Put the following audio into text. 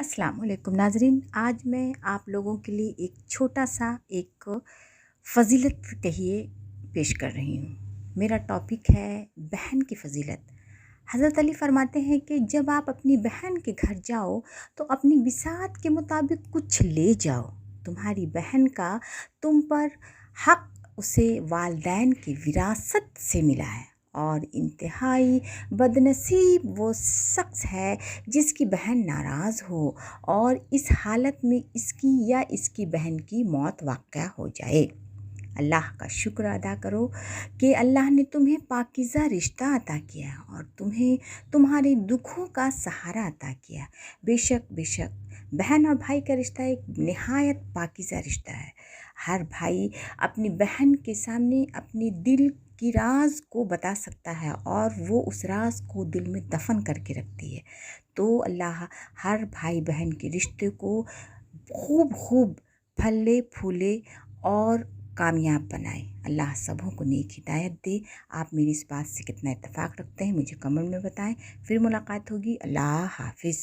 अस्सलाम वालेकुम नाज़रीन। आज मैं आप लोगों के लिए एक छोटा सा एक फ़ज़ीलत कहिए पेश कर रही हूँ। मेरा टॉपिक है बहन की फ़ज़ीलत। हज़रत अली फ़रमाते हैं कि जब आप अपनी बहन के घर जाओ तो अपनी बिसात के मुताबिक कुछ ले जाओ। तुम्हारी बहन का तुम पर हक़ उसे वालिदैन की विरासत से मिला है और इंतहाई बदनसीब वो शख्स है जिसकी बहन नाराज़ हो और इस हालत में इसकी या इसकी बहन की मौत वाक़या हो जाए। अल्लाह का शुक्र अदा करो कि अल्लाह ने तुम्हें पाकीज़ा रिश्ता अता किया और तुम्हें तुम्हारे दुखों का सहारा अता किया। बेशक बेशक बहन और भाई का रिश्ता एक निहायत पाकीज़ा रिश्ता है। हर भाई अपनी बहन के सामने अपनी दिल की राज को बता सकता है और वो उस राज को दिल में दफन करके रखती है। तो अल्लाह हर भाई बहन के रिश्ते को खूब खूब फले फूले और कामयाब बनाए। अल्लाह सबों को नेक हिदायत दे। आप मेरी इस बात से कितना इत्तेफाक रखते हैं मुझे कमेंट में बताएं। फिर मुलाकात होगी। अल्लाह हाफिज़।